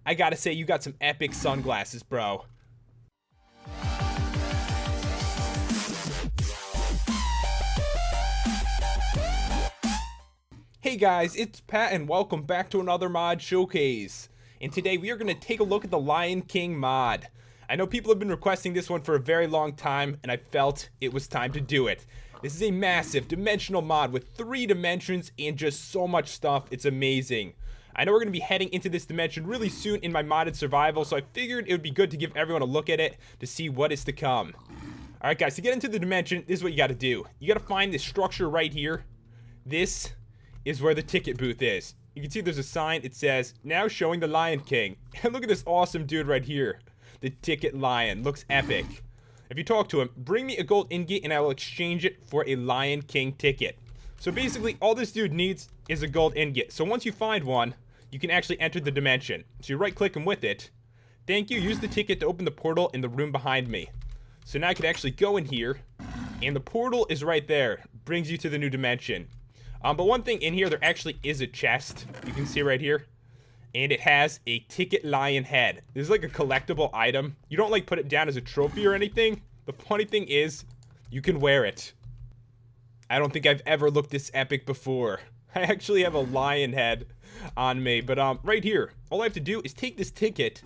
I gotta say, you got some epic sunglasses, bro. Hey guys, it's Pat and welcome back to another mod showcase. And today we are going to take a look at the Lion King mod. I know people have been requesting this one for a very long time and I felt it was time to do it. This is a massive dimensional mod with 3 dimensions and just so much stuff. It's amazing. I know we're going to be heading into this dimension really soon in my modded survival, so I figured it would be good to give everyone a look at it to see what is to come. Alright guys, to get into the dimension, this is what you got to do. You got to find this structure right here. This is where the ticket booth is. You can see there's a sign. It says, now showing the Lion King. And look at this awesome dude right here. The ticket lion. Looks epic. If you talk to him, bring me a gold ingot and I will exchange it for a Lion King ticket. So basically, all this dude needs is a gold ingot. So once you find one, you can actually enter the dimension. So you right click him with it. Thank you. Use the ticket to open the portal in the room behind me. So now I can actually go in here. And the portal is right there. Brings you to the new dimension. But one thing in here, there actually is a chest. You can see right here. And it has a ticket lion head. This is like a collectible item. You don't like put it down as a trophy or anything. The funny thing is, you can wear it. I don't think I've ever looked this epic before. I actually have a lion head on me. But right here, all I have to do is take this ticket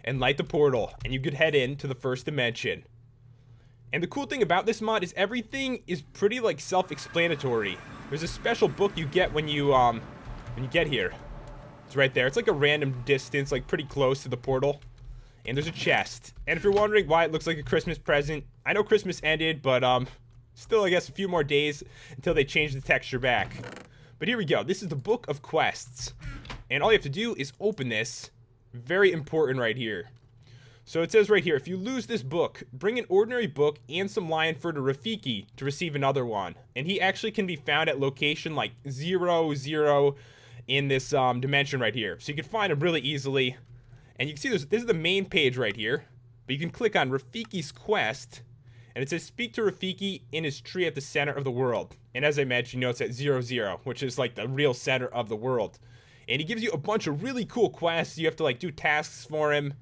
and light the portal. And you could head into the first dimension. And the cool thing about this mod is everything is pretty like self-explanatory. There's a special book you get when you get here. It's right there. It's like a random distance, like pretty close to the portal. And there's a chest. And if you're wondering why it looks like a Christmas present, I know Christmas ended, but still I guess a few more days until they change the texture back. But here we go. This is the Book of Quests. And all you have to do is open this. Very important right here. So it says right here, if you lose this book, bring an ordinary book and some lion fur to Rafiki to receive another one. And he actually can be found at location like 00 in this dimension right here. So you can find him really easily. And you can see this is the main page right here. But you can click on Rafiki's quest. And it says, speak to Rafiki in his tree at the center of the world. And as I mentioned, you know, it's at 00, which is like the real center of the world. And he gives you a bunch of really cool quests. You have to like do tasks for him.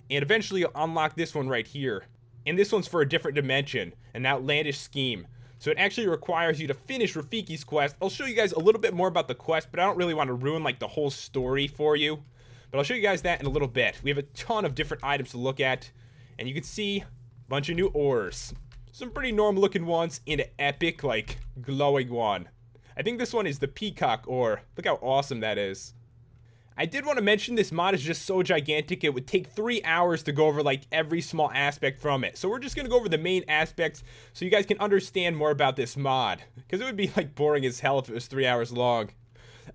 And eventually you'll unlock this one right here. And this one's for a different dimension, an outlandish scheme. So it actually requires you to finish Rafiki's quest. I'll show you guys a little bit more about the quest, but I don't really want to ruin like the whole story for you. But I'll show you guys that in a little bit. We have a ton of different items to look at. And you can see a bunch of new ores. Some pretty normal looking ones and an epic like glowing one. I think this one is the peacock ore. Look how awesome that is. I did want to mention this mod is just so gigantic it would take 3 hours to go over like every small aspect from it. So we're just going to go over the main aspects so you guys can understand more about this mod. Because it would be like boring as hell if it was 3 hours long.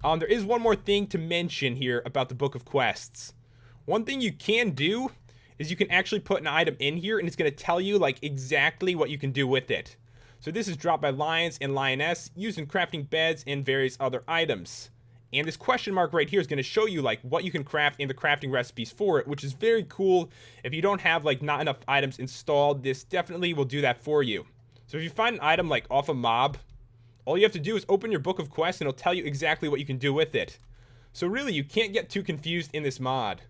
There is one more thing to mention here about the Book of Quests. One thing you can do is you can actually put an item in here and it's going to tell you like exactly what you can do with it. So this is dropped by lions and lioness, used in crafting beds and various other items. And this question mark right here is going to show you like what you can craft in the crafting recipes for it, which is very cool. If you don't have like not enough items installed, this definitely will do that for you. So if you find an item like off a mob, all you have to do is open your Book of Quests and it'll tell you exactly what you can do with it. So really, you can't get too confused in this mod.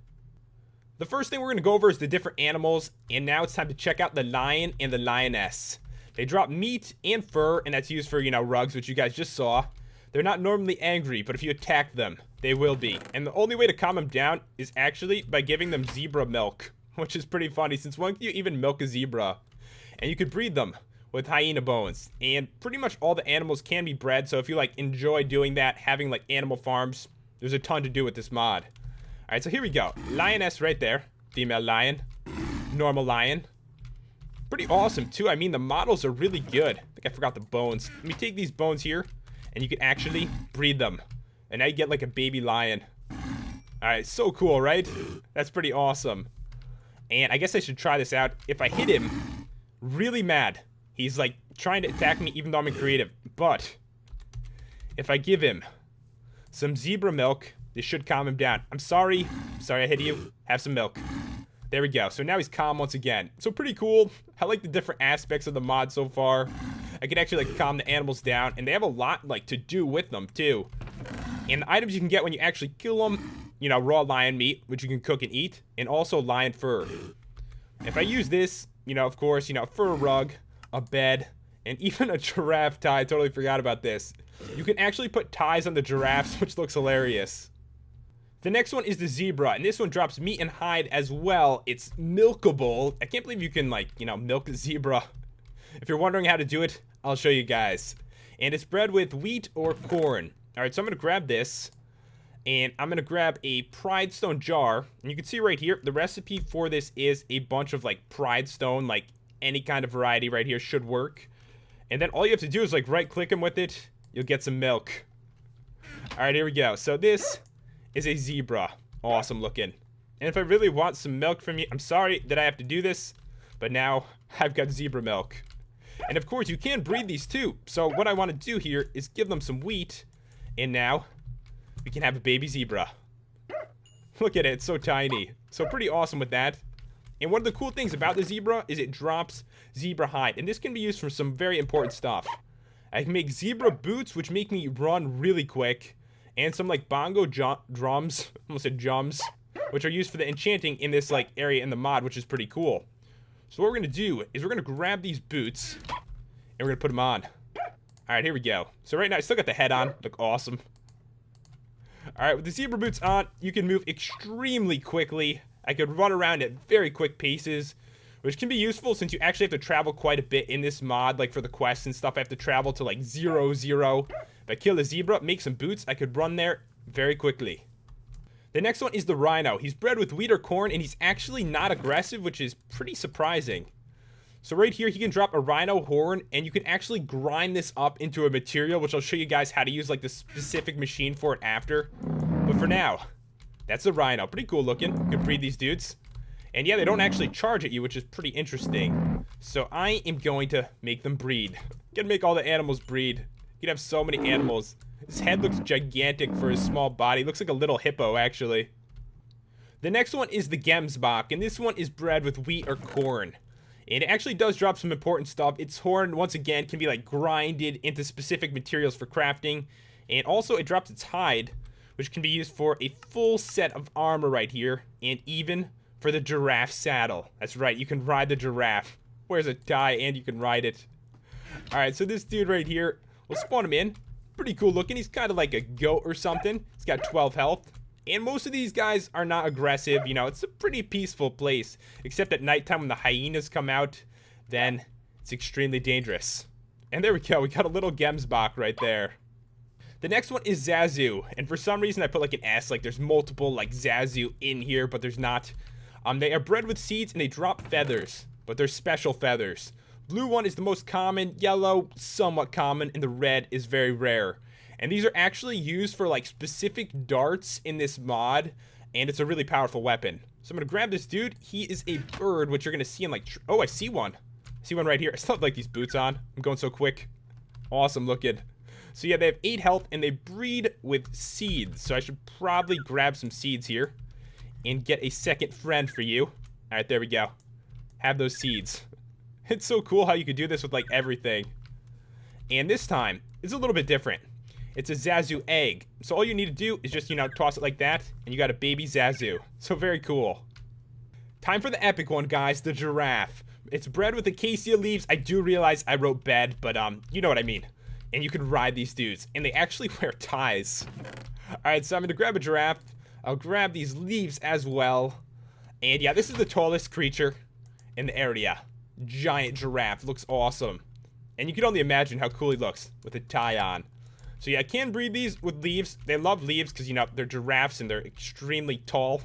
The first thing we're going to go over is the different animals, and now it's time to check out the lion and the lioness. They drop meat and fur, and that's used for, you know, rugs, which you guys just saw. They're not normally angry, but if you attack them, they will be. And the only way to calm them down is actually by giving them zebra milk, which is pretty funny since when can you even milk a zebra? And you could breed them with hyena bones. And pretty much all the animals can be bred, so if you like enjoy doing that, having like animal farms, there's a ton to do with this mod. Alright, so here we go. Lioness right there. Female lion. Normal lion. Pretty awesome too. I mean, the models are really good. I think I forgot the bones. Let me take these bones here. And you can actually breed them. And now you get like a baby lion. Alright, so cool, right? That's pretty awesome. And I guess I should try this out. If I hit him, really mad. He's like trying to attack me even though I'm in creative. But if I give him some zebra milk, this should calm him down. I'm sorry I hit you. Have some milk. There we go. So now he's calm once again. So pretty cool. I like the different aspects of the mod so far. I can actually like calm the animals down, and they have a lot like to do with them too. And the items you can get when you actually kill them you know, raw lion meat, which you can cook and eat, and also lion fur. If I use this, you know, of course, you know, fur rug, a bed, and even a giraffe tie. I totally forgot about this. You can actually put ties on the giraffes, which looks hilarious. The next one is the zebra, and this one drops meat and hide as well. It's milkable. I can't believe you can, like, you know, milk the zebra. If you're wondering how to do it, I'll show you guys. And it's bred with wheat or corn. Alright, so I'm going to grab this, and I'm going to grab a Pride Stone jar. And you can see right here, the recipe for this is a bunch of, like, Pride Stone, like, any kind of variety right here should work. And then all you have to do is, like, right-click them with it. You'll get some milk. Alright, here we go. So this is a zebra. Awesome looking. And if I really want some milk from you, I'm sorry that I have to do this, but now I've got zebra milk. And of course, you can breed these too. So what I want to do here is give them some wheat, and now we can have a baby zebra. Look at it, it's so tiny. So pretty awesome with that. And one of the cool things about the zebra is it drops zebra hide, and this can be used for some very important stuff. I can make zebra boots, which make me run really quick, and some like bongo drums, almost said jums, which are used for the enchanting in this like area in the mod, which is pretty cool. So what we're gonna do is we're gonna grab these boots and we're gonna put them on. Alright, here we go. So right now I still got the head on, look awesome. Alright, with the zebra boots on, you can move extremely quickly. I could run around at very quick paces, which can be useful since you actually have to travel quite a bit in this mod, like for the quests and stuff. I have to travel to like 0, 0. If I kill the zebra, make some boots, I could run there very quickly. The next one is the Rhino. He's bred with wheat or corn, and he's actually not aggressive, which is pretty surprising. So right here, he can drop a Rhino horn, and you can actually grind this up into a material, which I'll show you guys how to use like the specific machine for it after. But for now, that's the Rhino. Pretty cool looking. You can breed these dudes. And yeah, they don't actually charge at you, which is pretty interesting. So I am going to make them breed. Gonna make all the animals breed. You can have so many animals. His head looks gigantic for his small body. Looks like a little hippo, actually. The next one is the Gemsbach, and this one is bred with wheat or corn. And it actually does drop some important stuff. Its horn, once again, can be like grinded into specific materials for crafting. And also, it drops its hide, which can be used for a full set of armor right here. And even for the giraffe saddle. That's right, you can ride the giraffe. Wears a tie and you can ride it. Alright, so this dude right here, we'll spawn him in. Pretty cool looking. He's kind of like a goat or something. He's got 12 health. And most of these guys are not aggressive. You know, it's a pretty peaceful place. Except at nighttime when the hyenas come out, then it's extremely dangerous. And there we go. We got a little Gemsbach right there. The next one is Zazu. And for some reason I put like an S. Like there's multiple like Zazu in here, but there's not. They are bred with seeds and they drop feathers. But they're special feathers. Blue one is the most common, yellow, somewhat common, and the red is very rare. And these are actually used for like specific darts in this mod, and it's a really powerful weapon. So I'm gonna grab this dude. He is a bird, which you're gonna see in like, oh, I see one. I see one right here. I still have like these boots on. I'm going so quick. Awesome looking. So yeah, they have 8 health and they breed with seeds. So I should probably grab some seeds here and get a second friend for you. All right, there we go. Have those seeds. It's so cool how you could do this with like everything. And this time, it's a little bit different. It's a Zazu egg. So all you need to do is just, you know, toss it like that, and you got a baby Zazu. So very cool. Time for the epic one, guys, the giraffe. It's bred with acacia leaves. I do realize I wrote bed, but you know what I mean. And you can ride these dudes, and they actually wear ties. Alright, so I'm gonna grab a giraffe. I'll grab these leaves as well. And yeah, this is the tallest creature in the area. Giant giraffe. Looks awesome. And you can only imagine how cool he looks with a tie on. So yeah, I can breed these with leaves. They love leaves because, you know, they're giraffes and they're extremely tall.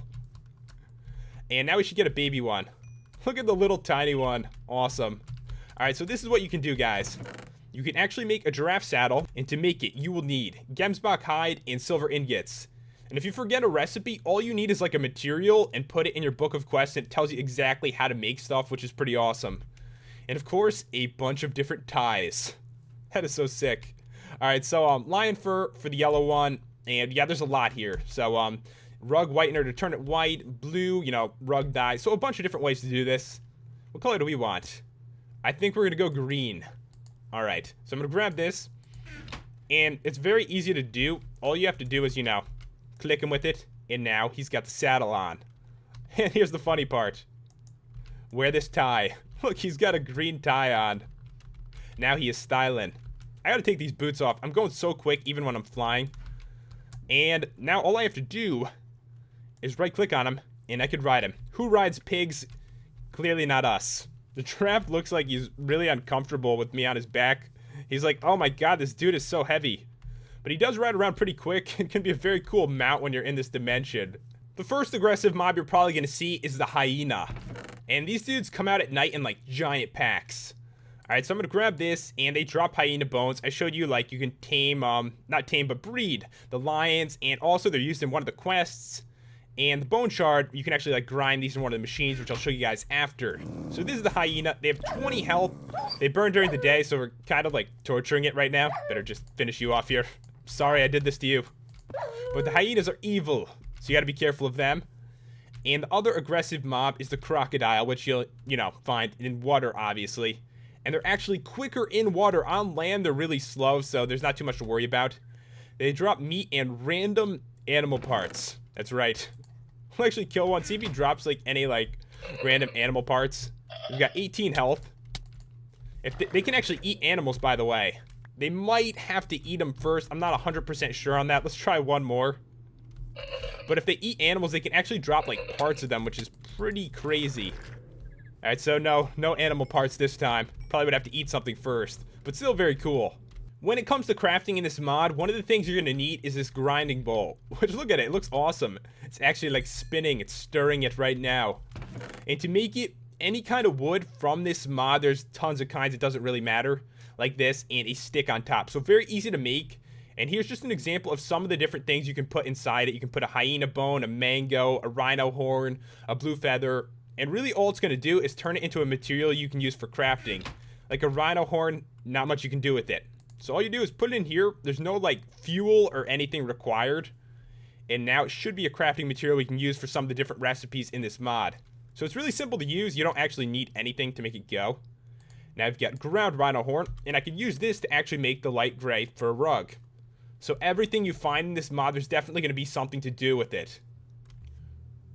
And now we should get a baby one. Look at the little tiny one. Awesome. Alright, so this is what you can do, guys. You can actually make a giraffe saddle, and to make it, you will need Gemsbach hide and silver ingots. And if you forget a recipe, all you need is like a material and put it in your book of quests, and it tells you exactly how to make stuff, which is pretty awesome. And of course, a bunch of different ties. That is so sick. Alright, so lion fur for the yellow one, and yeah, there's a lot here. So rug whitener to turn it white, blue, you know, rug dye. So a bunch of different ways to do this. What color do we want? I think we're gonna go green. Alright, so I'm gonna grab this, and it's very easy to do. All you have to do is, you know, click them with it, And now he's got the saddle on. And here's the funny part. Wear this tie. Look, he's got a green tie on. Now he is styling. I gotta take these boots off. I'm going so quick even when I'm flying. And now all I have to do is right click on him and I could ride him. Who rides pigs? Clearly not us. The giraffe looks like he's really uncomfortable with me on his back. He's like, oh my god, this dude is so heavy. But he does ride around pretty quick and can be a very cool mount when you're in this dimension. The first aggressive mob you're probably going to see is the hyena. And these dudes come out at night in like giant packs. Alright, so I'm going to grab this and they drop hyena bones. I showed you like you can tame, not tame, but breed the lions. And also they're used in one of the quests. And the bone shard, you can actually like grind these in one of the machines, which I'll show you guys after. So this is the hyena. They have 20 health. They burn during the day, so we're kind of like torturing it right now. Better just finish you off here. Sorry I did this to you. But the hyenas are evil, so you gotta be careful of them. And the other aggressive mob is the crocodile, which you'll, find in water, obviously. And they're actually quicker in water. On land, they're really slow, so there's not too much to worry about. They drop meat and random animal parts. That's right. We'll actually kill one. See if he drops, like, any, like, random animal parts. We've got 18 health. If they can actually eat animals, by the way. They might have to eat them first. I'm not 100% sure on that. Let's try one more. But if they eat animals, they can actually drop, like, parts of them, which is pretty crazy. Alright, so no animal parts this time. Probably would have to eat something first. But still very cool. When it comes to crafting in this mod, one of the things you're going to need is this grinding bowl. Which, look at it. It looks awesome. It's actually, like, spinning. It's stirring it right now. And to make it any kind of wood from this mod, there's tons of kinds. It doesn't really matter. Like this, and a stick on top. So very easy to make. And here's just an example of some of the different things you can put inside it. You can put a hyena bone, a mango, a rhino horn, a blue feather. And really all it's going to do is turn it into a material you can use for crafting. Like a rhino horn, not much you can do with it. So all you do is put it in here. There's no like fuel or anything required. And now it should be a crafting material we can use for some of the different recipes in this mod. So it's really simple to use. You don't actually need anything to make it go. Now I've got ground rhino horn, and I can use this to actually make the light gray for a rug. So everything you find in this mod, there's definitely going to be something to do with it.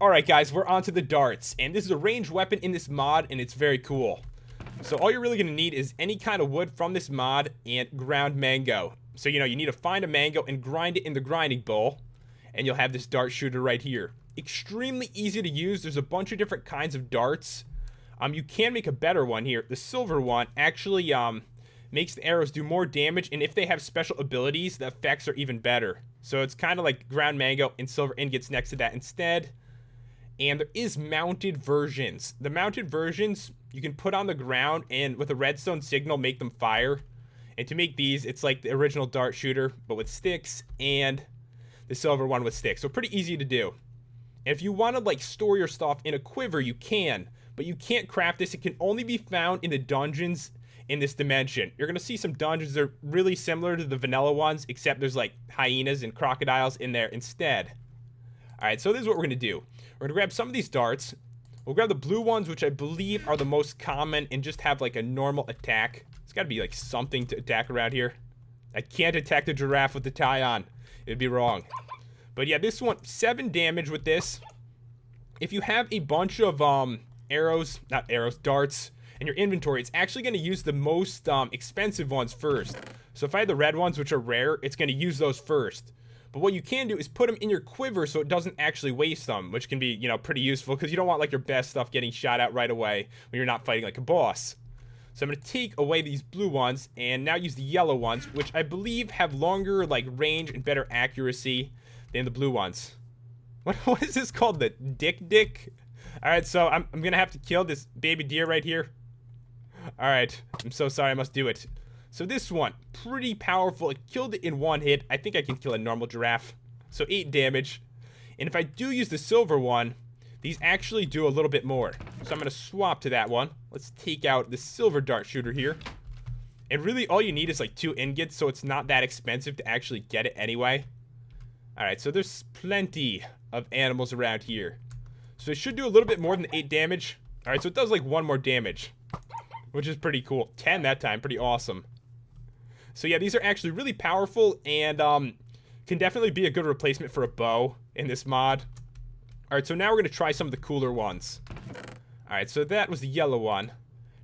Alright guys, we're on to the darts, and this is a ranged weapon in this mod, and it's very cool. So all you're really going to need is any kind of wood from this mod and ground mango. So you need to find a mango and grind it in the grinding bowl, and you'll have this dart shooter right here. Extremely easy to use. There's a bunch of different kinds of darts. You can make a better one here. The silver one actually makes the arrows do more damage, and if they have special abilities, the effects are even better. So it's kind of like ground mango and silver ingots next to that instead. And there is mounted versions. The mounted versions you can put on the ground and with a redstone signal make them fire. And to make these, it's like the original dart shooter, but with sticks, and the silver one with sticks. So pretty easy to do. And if you want to like store your stuff in a quiver, you can. But you can't craft this. It can only be found in the dungeons in this dimension. You're going to see some dungeons that are really similar to the vanilla ones, except there's like hyenas and crocodiles in there instead. Alright, so this is what we're going to do. We're going to grab some of these darts. We'll grab the blue ones, which I believe are the most common, and just have like a normal attack. It's got to be like something to attack around here. I can't attack the giraffe with the tie on. It'd be wrong. But yeah, this one, 7 damage with this. If you have a bunch of darts in your inventory, it's actually going to use the most expensive ones first. So if I had the red ones, which are rare, it's going to use those first. But what you can do is put them in your quiver so it doesn't actually waste them, which can be, pretty useful because you don't want like your best stuff getting shot at right away when you're not fighting like a boss. So I'm going to take away these blue ones and now use the yellow ones, which I believe have longer like range and better accuracy than the blue ones. What is this called? The dick? Alright, so I'm going to have to kill this baby deer right here. Alright, I'm so sorry, I must do it. So this one, pretty powerful. It killed it in one hit. I think I can kill a normal giraffe. So 8 damage. And if I do use the silver one, these actually do a little bit more. So I'm going to swap to that one. Let's take out the silver dart shooter here. And really all you need is like 2 ingots, so it's not that expensive to actually get it anyway. Alright, so there's plenty of animals around here. So it should do a little bit more than 8 damage. Alright, so it does like 1 more damage, which is pretty cool. 10 that time, pretty awesome. So yeah, these are actually really powerful and can definitely be a good replacement for a bow. in this mod. Alright, so now we're going to try some of the cooler ones. Alright, so that was the yellow one.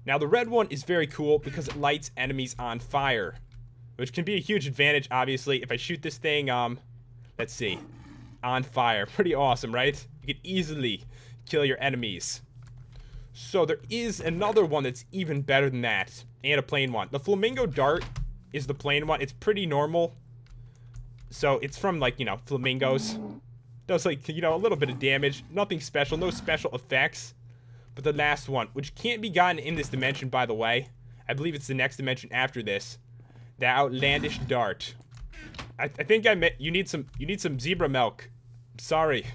Now the red one is very cool because it lights enemies on fire, which can be a huge advantage, obviously. If I shoot this thing, let's see, on fire. Pretty awesome, right? You can easily kill your enemies. So there is another one that's even better than that, and a plain one. The flamingo dart is the plain one. It's pretty normal. So it's from, like, you know, flamingos. Does, like, you know, a little bit of damage. Nothing special, no special effects. But the last one, which can't be gotten in this dimension, by the way. I believe it's the next dimension after this. The outlandish dart. I think I meant you need some zebra milk. Sorry.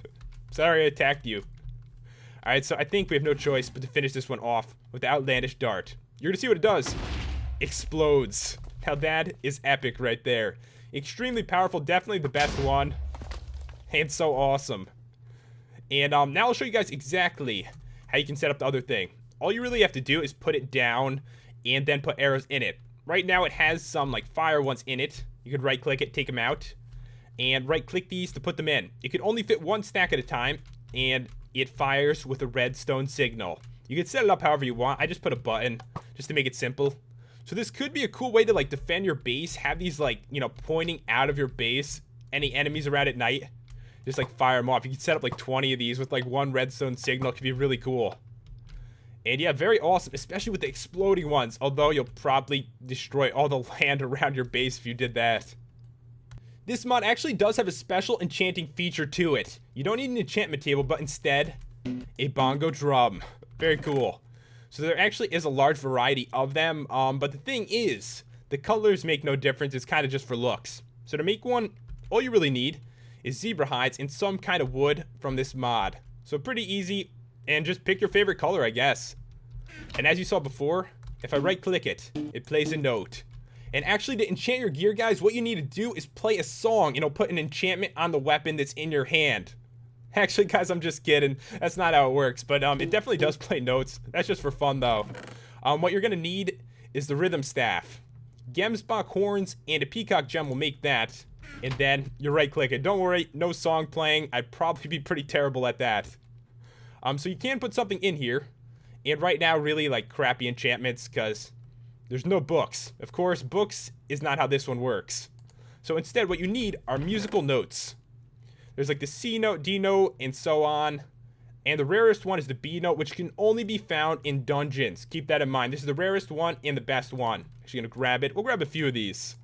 Sorry I attacked you. Alright, so I think we have no choice but to finish this one off with the outlandish dart. You're gonna see what it does. Explodes. Now that is epic right there. Extremely powerful, definitely the best one. And so awesome. And now I'll show you guys exactly how you can set up the other thing. All you really have to do is put it down and then put arrows in it. Right now it has some like fire ones in it. You could right click it, take them out, and right click these to put them in. You can only fit one stack at a time, and it fires with a redstone signal. You can set it up however you want. I just put a button just to make it simple. So this could be a cool way to like defend your base. Have these like, you know, pointing out of your base. Any enemies around at night, just like fire them off. You can set up like 20 of these with like one redstone signal. It could be really cool. And yeah, very awesome, especially with the exploding ones. Although you'll probably destroy all the land around your base if you did that. This mod actually does have a special enchanting feature to it. You don't need an enchantment table, but instead, a bongo drum. Very cool. So there actually is a large variety of them, but the thing is, the colors make no difference. It's kind of just for looks. So to make one, all you really need is zebra hides and some kind of wood from this mod. So pretty easy, and just pick your favorite color, I guess. And as you saw before, if I right click it, it plays a note. And actually, to enchant your gear, guys, what you need to do is play a song, and it'll put an enchantment on the weapon that's in your hand. Actually, guys, I'm just kidding. That's not how it works, but it definitely does play notes. That's just for fun, though. What you're going to need is the rhythm staff. Gemsbach horns and a peacock gem will make that, and then you right-click it. Don't worry, no song playing. I'd probably be pretty terrible at that. So you can put something in here, and right now, really, like, crappy enchantments, because there's no books. Of course, books is not how this one works. So instead, what you need are musical notes. There's like the C note, D note, and so on. And the rarest one is the B note, which can only be found in dungeons. Keep that in mind. This is the rarest one and the best one. Actually gonna grab it. We'll grab a few of these.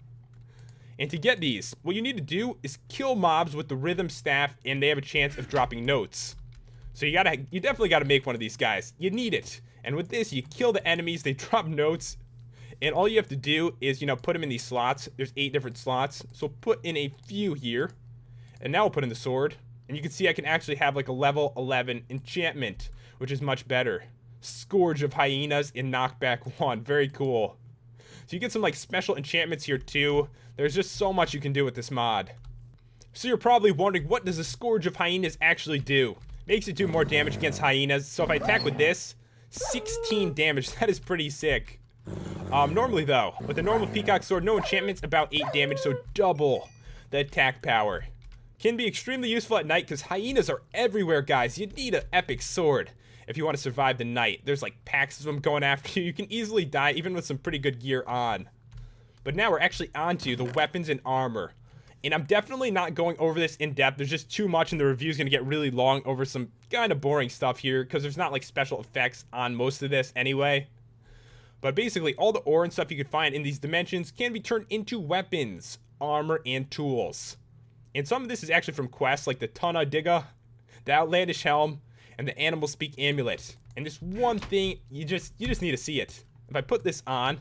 And to get these, what you need to do is kill mobs with the rhythm staff, and they have a chance of dropping notes. So you definitely gotta make one of these guys. You need it. And with this, you kill the enemies, they drop notes. And all you have to do is, you know, put them in these slots. There's 8 different slots. So put in a few here. And now we'll put in the sword. And you can see I can actually have like a level 11 enchantment, which is much better. Scourge of Hyenas in knockback 1. Very cool. So you get some like special enchantments here too. There's just so much you can do with this mod. So you're probably wondering, what does the Scourge of Hyenas actually do? Makes it do more damage against hyenas. So if I attack with this, 16 damage. That is pretty sick. Normally though, with a normal peacock sword, no enchantments, about 8 damage, so double the attack power. Can be extremely useful at night because hyenas are everywhere, guys. You need an epic sword if you want to survive the night. There's like packs of them going after you. You can easily die even with some pretty good gear on. But now we're actually onto the weapons and armor. And I'm definitely not going over this in depth. There's just too much, and the review's going to get really long over some kind of boring stuff here because there's not like special effects on most of this anyway. But basically, all the ore and stuff you can find in these dimensions can be turned into weapons, armor, and tools. And some of this is actually from quests, like the Tunna Digga, the Outlandish Helm, and the Animal Speak Amulet. And this one thing, you just need to see it. If I put this on,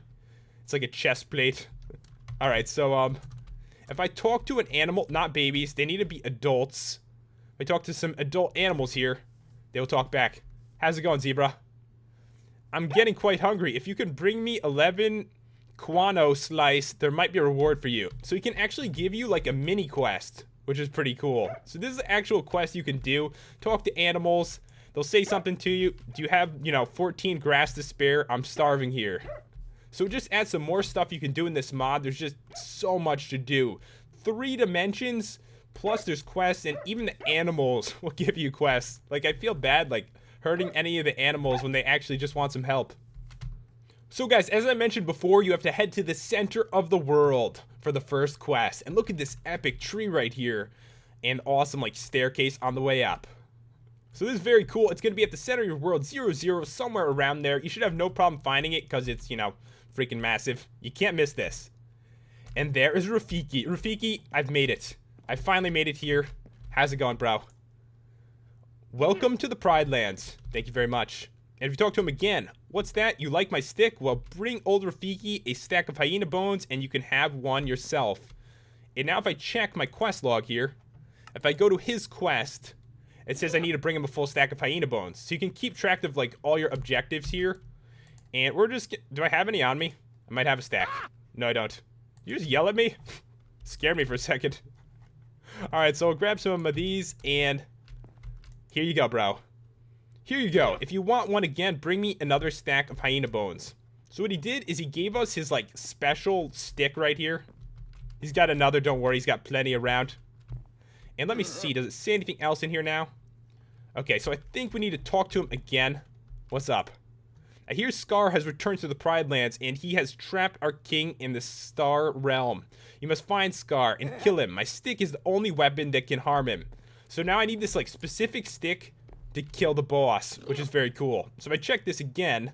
it's like a chest plate. Alright, so, if I talk to an animal, not babies, they need to be adults. If I talk to some adult animals here, they will talk back. How's it going, zebra? I'm getting quite hungry. If you can bring me 11 guano slice, there might be a reward for you. So he can actually give you like a mini quest, which is pretty cool. So this is an actual quest you can do. Talk to animals. They'll say something to you. Do you have, 14 grass to spare? I'm starving here. So just add some more stuff you can do in this mod. There's just so much to do. 3 dimensions Plus, there's quests, and even the animals will give you quests. Like, I feel bad, like, hurting any of the animals when they actually just want some help. So, guys, as I mentioned before, you have to head to the center of the world for the first quest. And look at this epic tree right here. And awesome, like, staircase on the way up. So this is very cool. It's going to be at the center of your world, 0, somewhere around there. You should have no problem finding it because it's, you know, freaking massive. You can't miss this. And there is Rafiki. Rafiki, I've made it. I finally made it here. How's it going, bro? Welcome to the Pride Lands. Thank you very much. And if you talk to him again, what's that? You like my stick? Well, bring old Rafiki a stack of hyena bones and you can have one yourself. And now if I check my quest log here, if I go to his quest, it says I need to bring him a full stack of hyena bones. So you can keep track of, like, all your objectives here. And we're just... Do I have any on me? I might have a stack. No, I don't. You just yell at me? Scared me for a second. Alright, so I'll grab some of these, and... Here you go, bro. Here you go. If you want one again, bring me another stack of hyena bones. So what he did is he gave us his, like, special stick right here. He's got another, don't worry, he's got plenty around. And let me see, does it say anything else in here now? Okay, so I think we need to talk to him again. What's up? I hear Scar has returned to the Pride Lands, and he has trapped our king in the Star Realm. You must find Scar and kill him. My stick is the only weapon that can harm him. So now I need this, like, specific stick to kill the boss, which is very cool. So if I check this again,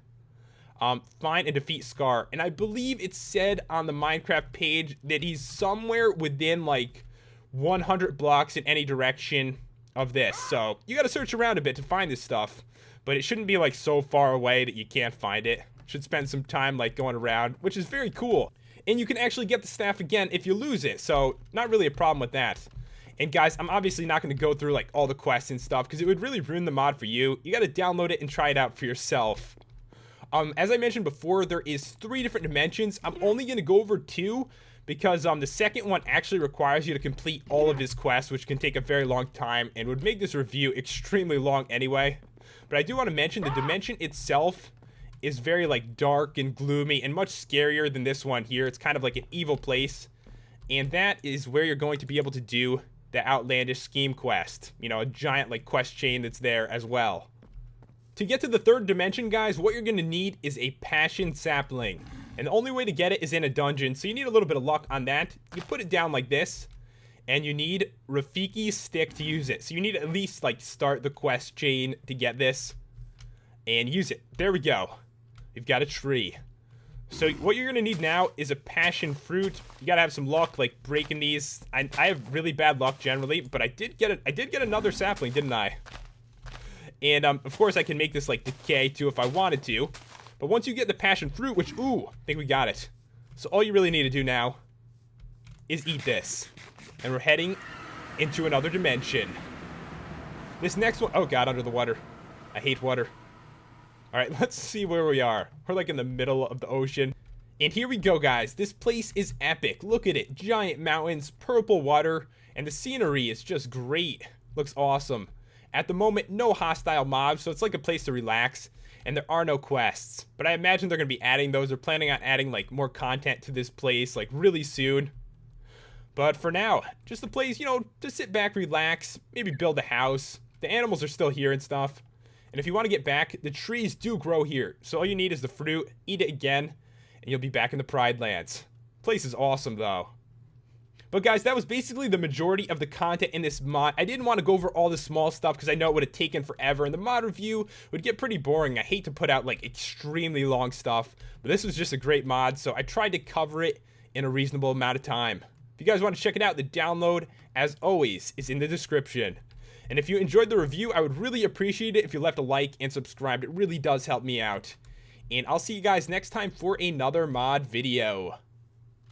find and defeat Scar. And I believe it said on the Minecraft page that he's somewhere within, like, 100 blocks in any direction of this. So you gotta search around a bit to find this stuff, but it shouldn't be, like, so far away that you can't find it. Should spend some time, like, going around, which is very cool. And you can actually get the staff again if you lose it, so not really a problem with that. And guys, I'm obviously not going to go through, like, all the quests and stuff because it would really ruin the mod for you. You got to download it and try it out for yourself. As I mentioned before, there is 3 different dimensions. I'm only going to go over 2 because the second one actually requires you to complete all of his quests, which can take a very long time and would make this review extremely long anyway. But I do want to mention the dimension itself is very, like, dark and gloomy and much scarier than this one here. It's kind of like an evil place. And that is where you're going to be able to do the outlandish scheme quest. You know, a giant, like, quest chain that's there as well. To get to the 3rd dimension, guys, what you're going to need is a passion sapling. And the only way to get it is in a dungeon, so you need a little bit of luck on that. You put it down like this, and you need Rafiki's stick to use it. So you need to at least, like, start the quest chain to get this and use it. There we go. We've got a tree. So what you're going to need now is a passion fruit. You got to have some luck, like, breaking these. I have really bad luck generally, but I did get another sapling, didn't I? And, of course, I can make this, like, decay, too, if I wanted to. But once you get the passion fruit, which, ooh, I think we got it. So all you really need to do now is eat this. And we're heading into another dimension. This next one, oh god, under the water. I hate water. Alright, let's see where we are. We're, like, in the middle of the ocean. And here we go, guys. This place is epic. Look at it. Giant mountains, purple water, and the scenery is just great. Looks awesome. At the moment, no hostile mobs, so it's like a place to relax. And there are no quests. But I imagine they're going to be adding those. They're planning on adding, like, more content to this place, like, really soon. But for now, just a place, you know, to sit back, relax, maybe build a house. The animals are still here and stuff. And if you want to get back, the trees do grow here. So all you need is the fruit, eat it again, and you'll be back in the Pride Lands. Place is awesome, though. But guys, that was basically the majority of the content in this mod. I didn't want to go over all the small stuff because I know it would have taken forever, and the mod review would get pretty boring. I hate to put out, like, extremely long stuff, but this was just a great mod, so I tried to cover it in a reasonable amount of time. If you guys want to check it out, the download, as always, is in the description. And if you enjoyed the review, I would really appreciate it if you left a like and subscribed. It really does help me out. And I'll see you guys next time for another mod video.